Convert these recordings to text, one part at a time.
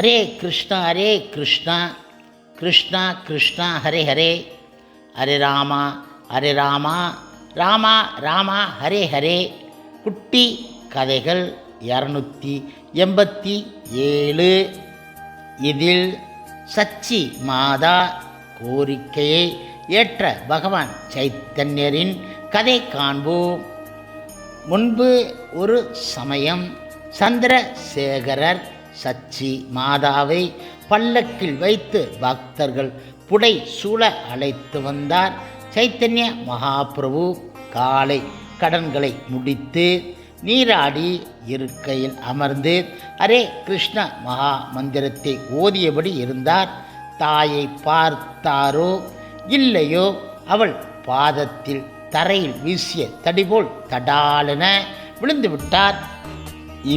ஹரே கிருஷ்ணா கிருஷ்ணா கிருஷ்ணா ஹரே ஹரே, ஹரே ராமா ராமா ராமா ஹரே ஹரே. குட்டி கதைகள் 287. இதில் சச்சி மாதா கோரிக்கையை ஏற்ற பகவான் சைத்தன்யரின் கதை காண்போம். முன்பு ஒரு சமயம் சந்திரசேகரர் சச்சி மாதாவை பல்லக்கில் வைத்து பக்தர்கள் புடை சூழ அழைத்து வந்தார். சைத்தன்ய மகாபிரபு காலை கடன்களை முடித்து நீராடி இருக்கையில் அமர்ந்து ஹரே கிருஷ்ண மகா மந்திரத்தை ஓதியபடி இருந்தார். தாயை பார்த்தாரோ இல்லையோ, அவள் பாதத்தில் தரையில் வீசிய தடிபோல் தடாலென விழுந்து விட்டார்.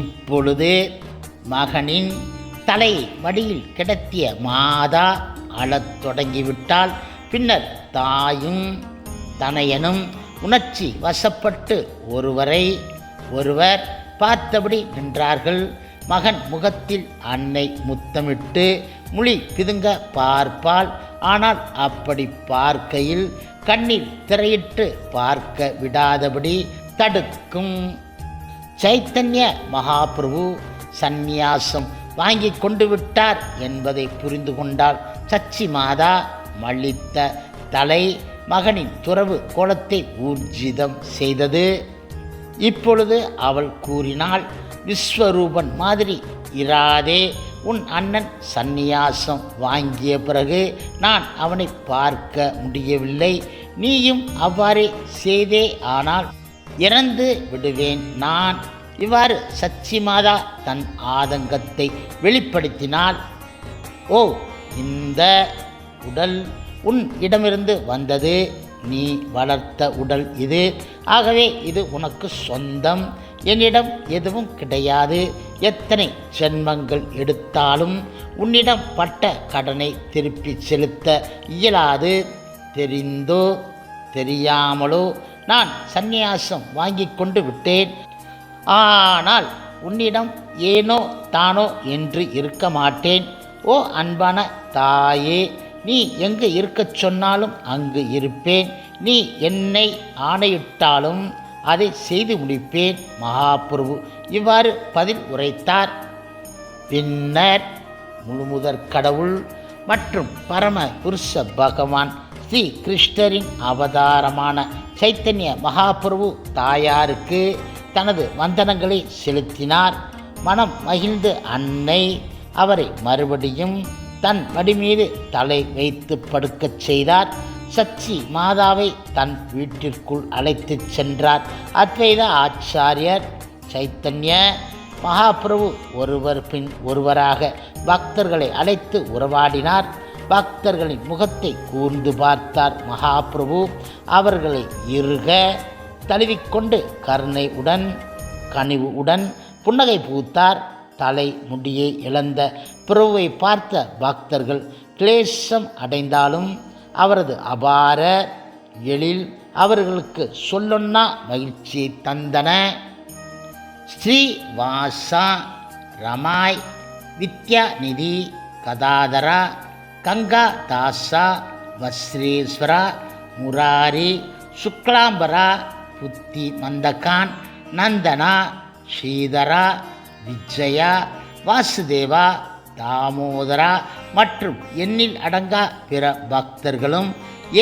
இப்பொழுது மகனின் தலையை மடியில் கிடத்திய மாதா அழத் தொடங்கிவிட்டாள். பின்னர் தாயும் தனையனும் உணர்ச்சி வசப்பட்டு ஒருவரை ஒருவர் பார்த்தபடி நின்றார்கள். மகன் முகத்தில் அன்னை முத்தமிட்டு முழி பிதுங்க பார்ப்பாள். ஆனால் அப்படி பார்க்கையில் கண்ணீர் திரையிட்டு பார்க்க விடாதபடி தடுக்கும். சைத்தன்ய மகாபிரபு சந்நியாசம் வாங்கி கொண்டு விட்டார் என்பதை புரிந்து கொண்டாள். சச்சி மாதா மழித்த தலை மகனின் துறவு கோலத்தை ஊர்ஜிதம் செய்தது. இப்பொழுது அவள் கூறினாள், விஸ்வரூபன் மாதிரி இராதே. உன் அண்ணன் சந்நியாசம் வாங்கிய பிறகு நான் அவனை பார்க்க முடியவில்லை. நீயும் அவ்வாறே செய்தே ஆனால் இறந்து விடுவேன் நான். இவ்வாறு சச்சி மாதா தன் ஆதங்கத்தை வெளிப்படுத்தினாள். ஓ, இந்த உடல் உன் இடமிருந்து வந்தது. நீ வளர்த்த உடல் இது. ஆகவே இது உனக்கு சொந்தம். என்னிடம் எதுவும் கிடையாது. எத்தனை ஜென்மங்கள் எடுத்தாலும் உன்னிடம் பட்ட கடனை திருப்பி செலுத்த இயலாது. தெரிந்தோ தெரியாமலோ நான் சந்நியாசம் வாங்கி கொண்டு விட்டேன். ஆனால் உன்னிடம் ஏனோ தானோ என்று இருக்க மாட்டேன். ஓ அன்பான தாயே, நீ எங்கு இருக்கச் சொன்னாலும் அங்கு இருப்பேன். நீ என்னை ஆணையிட்டாலும் அதை செய்து முடிப்பேன். மகாபிரபு இவ்வாறு பதில் உரைத்தார். பின்னர் முழுமுதற் கடவுள் மற்றும் பரம புருஷ பகவான் ஸ்ரீ கிருஷ்ணரின் அவதாரமான சைத்தன்ய மகாபிரபு தாயாருக்கு தனது வந்தனங்களை செலுத்தினார். மனம் மகிழ்ந்து அன்னை அவரை மறுபடியும் தன் மடி மீது தலை வைத்து படுக்கச் செய்தார். சச்சி மாதாவை தன் வீட்டிற்குள் அழைத்து சென்றார். அத்வைத ஆச்சாரியர் சைத்தன்ய மகாபிரபு ஒருவர் பின் ஒருவராக பக்தர்களை அழைத்து உறவாடினார். பக்தர்களின் முகத்தை கூர்ந்து பார்த்தார். மகாபிரபு அவர்களை இறுக தழுவிக்கொண்டு கருணை உடன் கனிவு உடன் புன்னகை பூத்தார். தலை முடியை இழந்த பிரபுவை பார்த்த பக்தர்கள் கிளேசம் அடைந்தாலும் அவரது அபார எழில் அவர்களுக்கு சொல்லொன்னா மகிழ்ச்சியை தந்தன. ஸ்ரீவாசா ரமாய் வித்யாநிதி கதாதரா கங்கா தாசா வஸ்ரேஸ்வரா முராரி சுக்லாம்பரா புத்தி மந்தகான் நந்தனா ஸ்ரீதரா விஜயா வாசுதேவா தாமோதரா மற்றும் எண்ணில் அடங்கா பிற பக்தர்களும்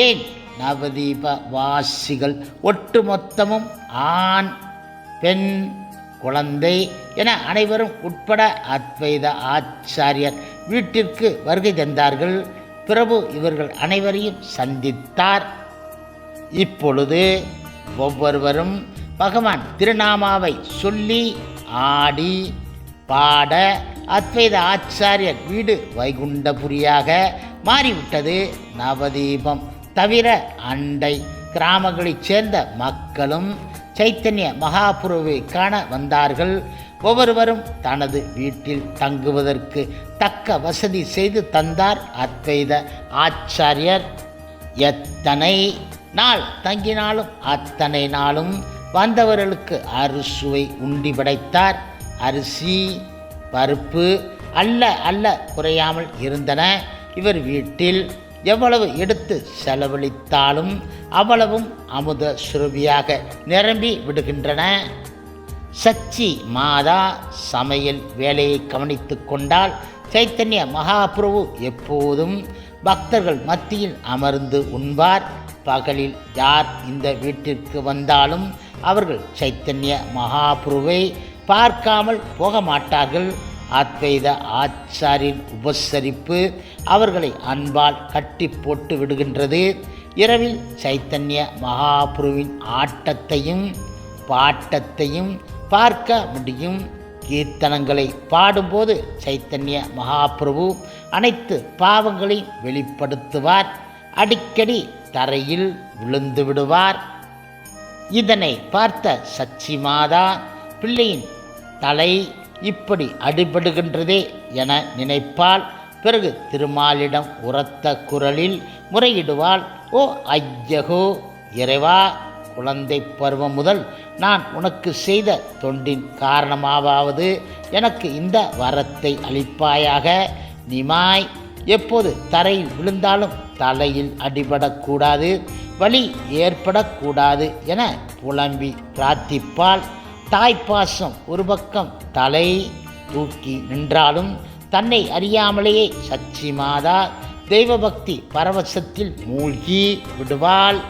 ஏன் நவதீப வாசிகள் ஒட்டுமொத்தமும் ஆண் பெண் குழந்தை என அனைவரும் உட்பட அத்வைத ஆச்சாரியர் வீட்டிற்கு வருகை தந்தார்கள். பிரபு இவர்கள் அனைவரையும் சந்தித்தார். இப்பொழுது ஒவ்வொருவரும் பகவான் திருநாமாவை சொல்லி ஆடி பாட அத்வைத ஆச்சாரியர் வீடு வைகுண்டபுரியாக மாறிவிட்டது. நவதீபம் தவிர அண்டை கிராமங்களைச் சேர்ந்த மக்களும் சைத்தன்ய மகாபிரபுவை காண வந்தார்கள். ஒவ்வொருவரும் தனது வீட்டில் தங்குவதற்கு தக்க வசதி செய்து தந்தார் அத்வைத ஆச்சாரியர். எத்தனை நாள் தங்கினாலும் அத்தனை நாளும் வந்தவர்களுக்கு அறுசுவை உண்டி படைத்தார். அரிசி, பருப்பு, அல்ல குறையாமல் இருந்தன. இவர் வீட்டில் எவ்வளவு எடுத்து செலவழித்தாலும் அவ்வளவும் அமுத சுரபியாக நிரம்பி விடுகின்றன. சச்சி மாதா சமையல் வேலையை கவனித்து கொண்டால் சைத்தன்ய மகாபிரபு எப்போதும் பக்தர்கள் மத்தியில் அமர்ந்து உண்பார். பகலில் யார் இந்த வீட்டிற்கு வந்தாலும் அவர்கள் சைத்தன்ய மகாபிரபுவை பார்க்காமல் போக மாட்டார்கள். அத்வைத ஆச்சாரியின் உபசரிப்பு அவர்களை அன்பால் கட்டி போட்டு விடுகின்றது. இரவில் சைத்தன்ய மகாபிரபுவின் ஆட்டத்தையும் பாட்டத்தையும் பார்க்க முடியும். கீர்த்தனங்களை பாடும்போது சைத்தன்ய மகாபிரபு அனைத்து பாவங்களையும் வெளிப்படுத்துவார். அடிக்கடி தரையில் விழுந்து விடுவார். இதனை பார்த்த சச்சி மாதா பிள்ளையின் தலை இப்படி அடிபடுகின்றதே என நினைப்பாள். பிறகு திருமாலிடம் உரத்த குரலில் முறையிடுவாள். ஓ ஐயகோ இறைவா, குழந்தை பருவம் முதல் நான் உனக்கு செய்த தொண்டின் காரணமாவது எனக்கு இந்த வரத்தை அளிப்பாயாக. நிமாய் எப்போது தரையில் விழுந்தாலும் தலையில் அடிபடக்கூடாது, வலி ஏற்படக்கூடாது என புலம்பி பிரார்த்திப்பாள். தாய்ப்பாசம் ஒரு பக்கம் தலை தூக்கி நின்றாலும் தன்னை அறியாமலேயே சச்சி மாதா தெய்வபக்தி பரவசத்தில் மூழ்கி விடுவாள்.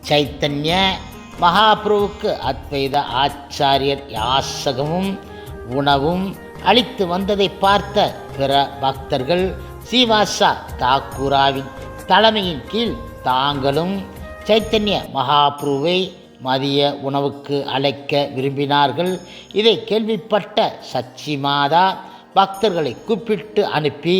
சைத்தன்ய மகாபிரபுவுக்கு அத்வைத ஆச்சாரியர் யாசகமும் உணவும் அளித்து வந்ததை பார்த்த பிற பக்தர்கள் ஸ்ரீவாசா தாக்கூராவின் தலைமையின் கீழ் தாங்களும் சைத்தன்ய மகாபிரபுவை மதிய உணவுக்கு அழைக்க விரும்பினார்கள். இதை கேள்விப்பட்ட சச்சி மாதா பக்தர்களை கூப்பிட்டு அனுப்பி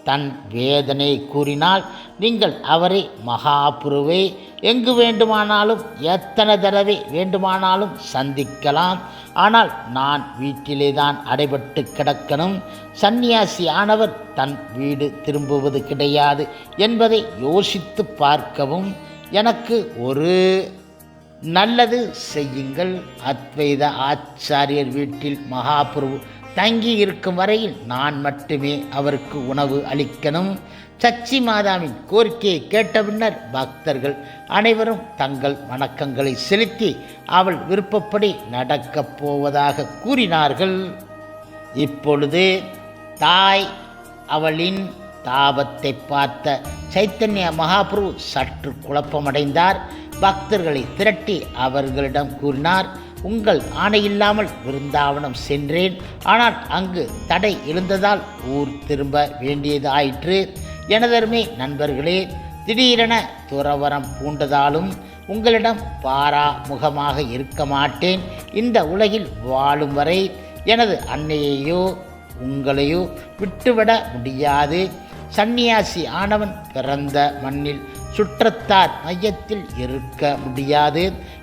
தன் வேதனை கூறினால், நீங்கள் அவரை மகாபிரபுவை எங்கு வேண்டுமானாலும் எத்தனை தடவை வேண்டுமானாலும் சந்திக்கலாம். ஆனால் நான் வீட்டிலே தான் அடைபட்டு கிடக்கணும். சந்நியாசி ஆனவர் தன் வீடு திரும்புவது கிடையாது என்பதை யோசித்து பார்க்கவும். எனக்கு ஒரு நல்லது செய்யுங்கள். அத்வைத ஆச்சாரியர் வீட்டில் மகாபிரபு தங்கி இருக்கும் வரையில் நான் மட்டுமே அவருக்கு உணவு அளிக்கணும். சச்சி மாதாவின் கோரிக்கையை கேட்ட பின்னர் பக்தர்கள் அனைவரும் தங்கள் வணக்கங்களை செலுத்தி அவள் விருப்பப்படி நடக்கப் போவதாக கூறினார்கள். இப்பொழுது தாய் அவளின் தாபத்தை பார்த்த சைத்தன்ய மகாபிரபு சற்று குழப்பமடைந்தார். பக்தர்களை திரட்டி அவர்களிடம் கூறினார், உங்கள் ஆணையில்லாமல் விருந்தாவனம் சென்றேன். ஆனால் அங்கு தடை இருந்ததால் ஊர் திரும்ப வேண்டியது ஆயிற்று. எனதருமை நண்பர்களே, திடீரென துறவரம் பூண்டதாலும் உங்களிடம் பாராமுகமாக இருக்க மாட்டேன். இந்த உலகில் வாழும் வரை எனது அன்னையையோ உங்களையோ விட்டுவிட முடியாது. சந்நியாசி ஆனவன் பிறந்த மண்ணில் சுற்றத்தார் மையத்தில் இருக்க முடியாது.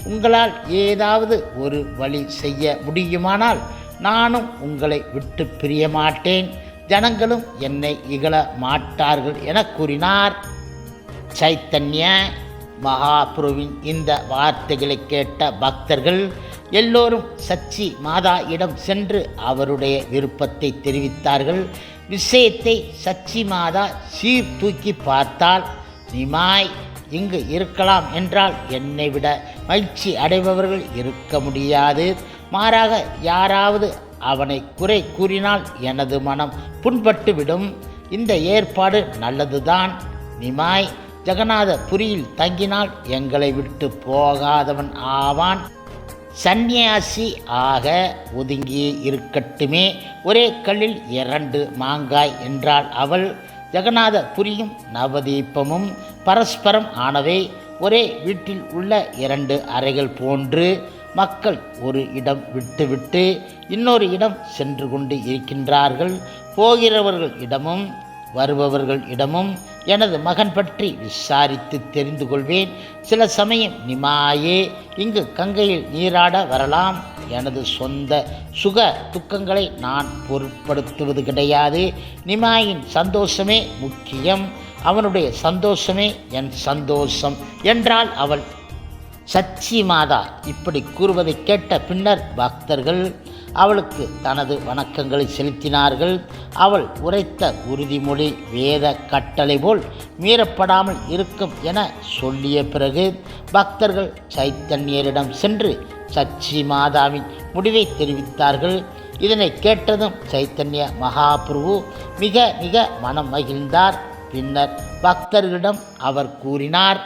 உங்களால் ஏதாவது ஒரு வழி செய்ய முடியுமானால் நானும் உங்களை விட்டு பிரிய மாட்டேன். ஜனங்களும் என்னை இகழ மாட்டார்கள் என கூறினார். சைத்தன்ய மகாபிரபுவின் இந்த வார்த்தைகளை கேட்ட பக்தர்கள் எல்லோரும் சச்சி மாதா இடம் சென்று அவருடைய விருப்பத்தை தெரிவித்தார்கள். விஷயத்தை சச்சி மாதா சீர்தூக்கி பார்த்தால், நிமாய் இங்கு இருக்கலாம் என்றால் என்னை விட மகிழ்ச்சி அடைபவர்கள் இருக்க முடியாது. மாறாக யாராவது அவனை குறை கூறினால் எனது மனம் புண்பட்டுவிடும். இந்த ஏற்பாடு நல்லதுதான். நிமாய் ஜெகநாத புரியில் தங்கினால் எங்களை விட்டு போகாதவன் ஆவான். சந்நியாசி ஆக ஒதுங்கி இருக்கட்டுமே. ஒரே கல்லில் 2 மாங்காய் என்றாள் அவள். ஜெகநாத புரியும் நவதீபமும் பரஸ்பரம் ஆனவை. ஒரே வீட்டில் உள்ள 2 அறைகள் போன்று மக்கள் ஒரு இடம் விட்டுவிட்டு இன்னொரு இடம் சென்று கொண்டு இருக்கின்றார்கள். போகிறவர்கள் இடமும் வருபவர்கள் இடமும் எனது மகன் பற்றி விசாரித்து தெரிந்து கொள்வேன். சில சமயம் நிமாயே இங்கு கங்கையில் நீராட வரலாம். எனது சொந்த சுக துக்கங்களை நான் பொருட்படுத்துவது கிடையாது. நிமாயின் சந்தோஷமே முக்கியம். அவனுடைய சந்தோஷமே என் சந்தோஷம் என்றாள் அவள். சச்சி மாதா இப்படி கூறுவதை கேட்ட பின்னர் பக்தர்கள் அவளுக்கு தனது வணக்கங்களை செலுத்தினார்கள். அவள் உரைத்த உறுதிமொழி வேத கட்டளை போல் மீறப்படாமல் இருக்கும் என சொல்லிய பிறகு பக்தர்கள் சைத்தன்யரிடம் சென்று சச்சி மாதாவின் முடிவை தெரிவித்தார்கள். இதனை கேட்டதும் சைத்தன்ய மகாபிரபு மிக மிக மனம் மகிழ்ந்தார். பின்னர் பக்தர்களிடம் அவர் கூறினார்,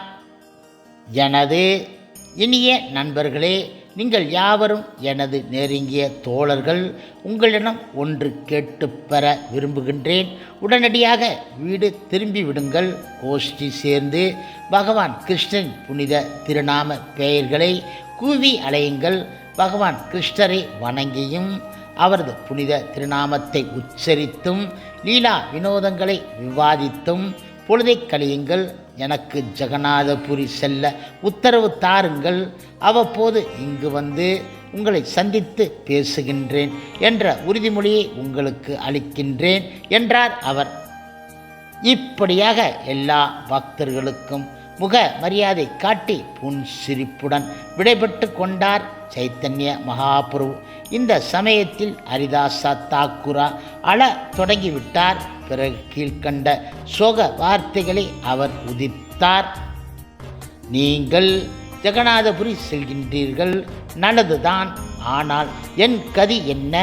எனது இனிய நண்பர்களே, நீங்கள் யாவரும் எனது நெருங்கிய தோழர்கள். உங்களிடம் ஒன்று கேட்டு பெற விரும்புகின்றேன். உடனடியாக வீடு திரும்பி விடுங்கள். கோஷ்டி சேர்ந்து பகவான் கிருஷ்ணன் புனித திருநாம பெயர்களை கூவி அலையுங்கள். பகவான் கிருஷ்ணரை வணங்கியும் அவரது புனித திருநாமத்தை உச்சரித்தும் லீலா வினோதங்களை விவாதித்தும் பொழுதை கழியுங்கள். எனக்கு ஜெகநாதபுரி செல்ல உத்தரவு தாருங்கள். அவ்வப்போது இங்கு வந்து உங்களை சந்தித்து பேசுகின்றேன் என்ற உறுதிமொழியை உங்களுக்கு அளிக்கின்றேன் என்றார் அவர். இப்படியாக எல்லா பக்தர்களுக்கும் முக மரியாதை காட்டி புன்சிரிப்புடன் விடைபெற்று கொண்டார் சைத்தன்ய மகாபிரபு. இந்த சமயத்தில் ஹரிதாசா தாக்கூரா அழ தொடங்கிவிட்டார். பிறகு கீழ்கண்ட சோக வார்த்தைகளை அவர் உதித்தார். நீங்கள் ஜெகநாதபுரி செல்கின்றீர்கள், நல்லதுதான். ஆனால் என் கதி என்ன?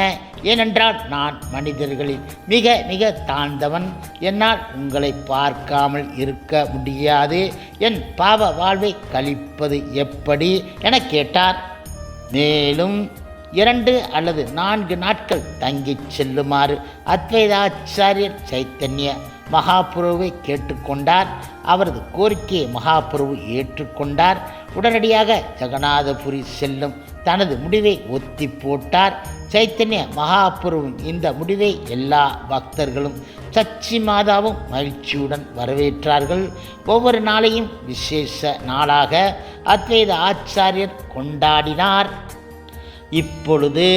ஏனென்றால் நான் மனிதர்களில் மிக மிக தாழ்ந்தவன். என்னால் உங்களை பார்க்காமல் இருக்க முடியாது. என் பாவ வாழ்வை கழிப்பது எப்படி என கேட்டார். மேலும் 2 அல்லது 4 நாட்கள் தங்கிச் செல்லுமாறு அத்வைதாச்சாரியர் சைத்தன்ய மகாபிரபுவை கேட்டுக்கொண்டார். அவரது கோரிக்கையை மகாபிரபு ஏற்றுக்கொண்டார். உடனடியாக ஜெகநாதபுரி செல்லும் தனது முடிவை ஒத்தி போட்டார். சைத்தன்ய மகாபிரபுவின் இந்த முடிவை எல்லா பக்தர்களும் சச்சி மாதாவும் மகிழ்ச்சியுடன் வரவேற்றார்கள். ஒவ்வொரு நாளையும் விசேஷ நாளாக அத்வைத ஆச்சாரியர் கொண்டாடினார். இப்பொழுது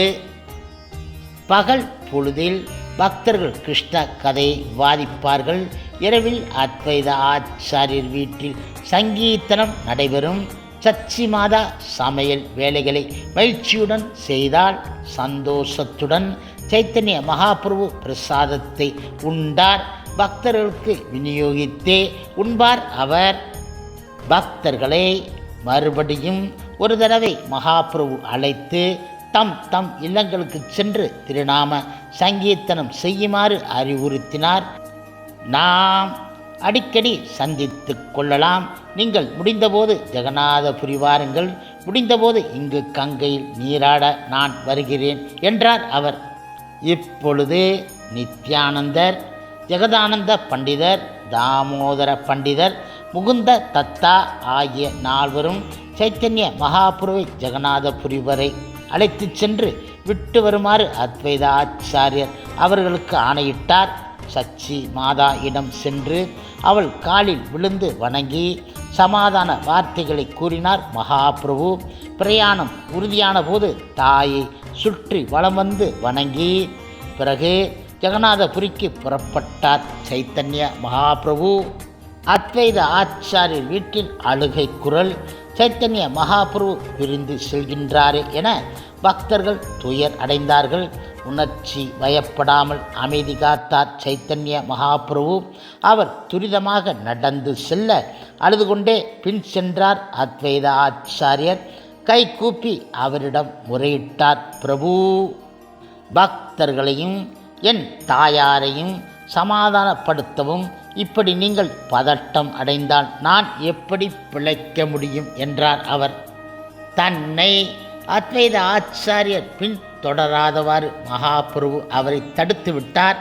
பகல் பொழுதில் பக்தர்கள் கிருஷ்ண கதையை விவாதிப்பார்கள். இரவில் அத்வைத ஆச்சாரியர் வீட்டில் சங்கீர்த்தனம் நடைபெறும். சச்சி மாதா சமையல் வேலைகளை மகிழ்ச்சியுடன் செய்தால். சந்தோஷத்துடன் சைத்தன்ய மகாபிரபு பிரசாதத்தை உண்டார். பக்தர்களுக்கு விநியோகித்தே உண்பார் அவர். பக்தர்களை மறுபடியும் ஒரு தடவை மகாபிரபு அழைத்து தம் தம் இல்லங்களுக்கு சென்று திருநாம சங்கீர்த்தனம் செய்யுமாறு அறிவுறுத்தினார். நாம் அடிக்கடி சந்தித்து கொள்ளலாம். நீங்கள் முடிந்தபோது ஜெகநாதபுரி வாருங்கள். முடிந்தபோது இங்கு கங்கையில் நீராட நான் வருகிறேன் என்றார் அவர். இப்பொழுது நித்யானந்தர், ஜெகதானந்த பண்டிதர், தாமோதர பண்டிதர், முகுந்த தத்தா ஆகிய 4வரும் சைத்தன்ய மகாபிரபுவை ஜெகநாதபுரி வரை அழைத்து சென்று விட்டு வருமாறு அத்வைத ஆச்சாரியர் அவர்களுக்கு ஆணையிட்டார். சச்சி மாதா இடம் சென்று அவள் காலில் விழுந்து வணங்கி சமாதான வார்த்தைகளை கூறினார் மகாபிரபு. பிரயாணம் உறுதியான போது தாயை சுற்றி வலம் வந்து வணங்கி பிறகு ஜெகநாதபுரிக்கு புறப்பட்டார் சைத்தன்ய மகாபிரபு. அத்வைத ஆச்சாரியர் வீட்டில் அழுகை குரல். சைத்தன்ய மகாபிரபு பிரிந்து செல்கின்றாரே என பக்தர்கள் துயர் அடைந்தார்கள். உணர்ச்சி பயப்படாமல் அமைதி காத்தார் சைத்தன்ய மகாபிரபு. அவர் துரிதமாக நடந்து செல்ல அழுது கொண்டே பின் சென்றார். அத்வைத ஆச்சாரியர் கை கூப்பி அவரிடம் முறையிட்டார், பிரபு, பக்தர்களையும் என் தாயாரையும் சமாதானப்படுத்தவும். இப்படி நீங்கள் பதட்டம் அடைந்தால் நான் எப்படி பிழைக்க முடியும் என்றார் அவர். தன்னை அத்வைத ஆச்சாரியர் பின் தொடராதவாறு மகாபிரபு அவரை தடுத்து விட்டார்.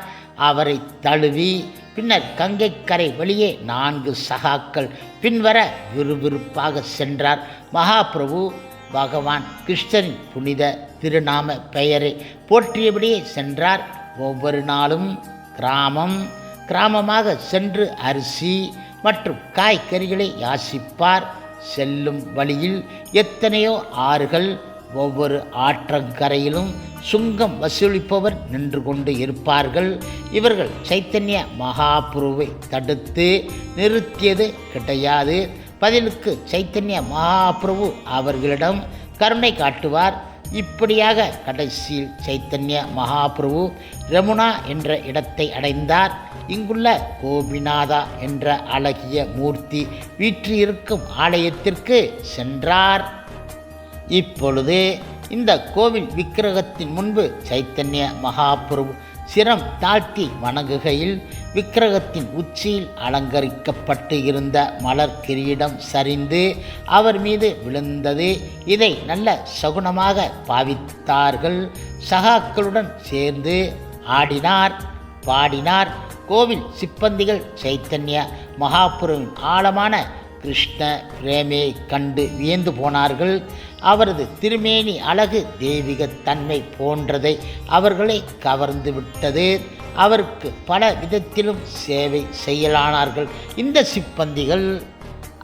அவரை தழுவி பின்னர் கங்கை கரை வெளியே 4 சகாக்கள் பின்வர விறுவிறுப்பாக சென்றார். மகாபிரபு பகவான் கிருஷ்ணரின் புனித திருநாம பெயரை போற்றியபடியே சென்றார். ஒவ்வொரு நாளும் கிராமமாக சென்று அரிசி மற்றும் காய்கறிகளை யாசிப்பார். செல்லும் வழியில் எத்தனையோ ஆறுகள். ஒவ்வொரு ஆற்றங்கரையிலும் சுங்கம் வசூலிப்பவர் நின்று கொண்டு இருப்பார்கள். இவர்கள் சைத்தன்ய மகாபிரபுவை தடுத்து நிறுத்தியது கிடையாது. பதிலுக்கு சைத்தன்ய மகாபிரபு அவர்களிடம் கருணை காட்டுவார். இப்படியாக கடைசியில் சைத்தன்ய மகாபிரபு ரமுனா என்ற இடத்தை அடைந்தார். இங்குள்ள கோபிநாதா என்ற அழகிய மூர்த்தி வீற்றிருக்கும் ஆலயத்திற்கு சென்றார். இப்பொழுது இந்த கோவில் விக்கிரகத்தின் முன்பு சைத்தன்ய மகாபிரபு சிரம் தாழ்த்தி வணங்குகையில் விக்கிரகத்தின் உச்சியில் அலங்கரிக்கப்பட்டு இருந்த மலர் கிரீடம் சரிந்து அவர் மீது விழுந்தது. இதை நல்ல சகுனமாக பாவித்தார்கள். சகாக்களுடன் சேர்ந்து ஆடினார், பாடினார். கோவில் சிப்பந்திகள் சைத்தன்ய மகாபிரபுவின் ஆழமான கிருஷ்ண பிரேமையை கண்டு வியந்து போனார்கள். அவரது திருமேனி அழகு தெய்வீக தன்மை போன்றதை அவர்களை கவர்ந்து விட்டது. அவருக்கு பல விதத்திலும் சேவை செய்யலானார்கள். இந்த சிப்பந்திகள்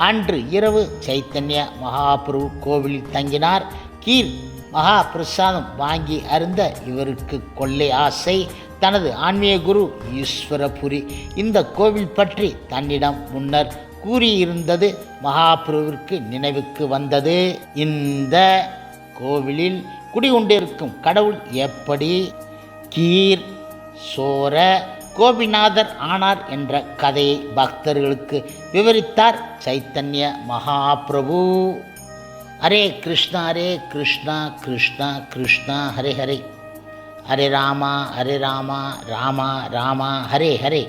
அன்று இரவு சைத்தன்ய மகாபிரபு கோவிலில் தங்கினார். கீழ் மகா பிரசாதம் வாங்கி அருந்த இவருக்கு கொள்ளை ஆசை. தனது ஆன்மீக குரு ஈஸ்வரபுரி இந்த கோவில் பற்றி தன்னிடம் முன்னர் கூறியிருந்தது மகாபிரபுவிற்கு நினைவுக்கு வந்தது. இந்த கோவிலில் குடிகொண்டிருக்கும் கடவுள் எப்படி கீர் சோர கோபிநாதர் ஆனார் என்ற கதையை பக்தர்களுக்கு விவரித்தார் சைத்தன்ய மகாபிரபு. ஹரே கிருஷ்ணா ஹரே கிருஷ்ணா கிருஷ்ணா கிருஷ்ணா ஹரே ஹரே, ஹரே ராமா ராமா ராமா ஹரே ஹரே.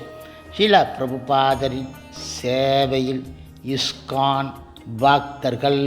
ஸ்ரீல பிரபுபாதரின் சேவையில் இஸ்கான் பக்தர்கள்.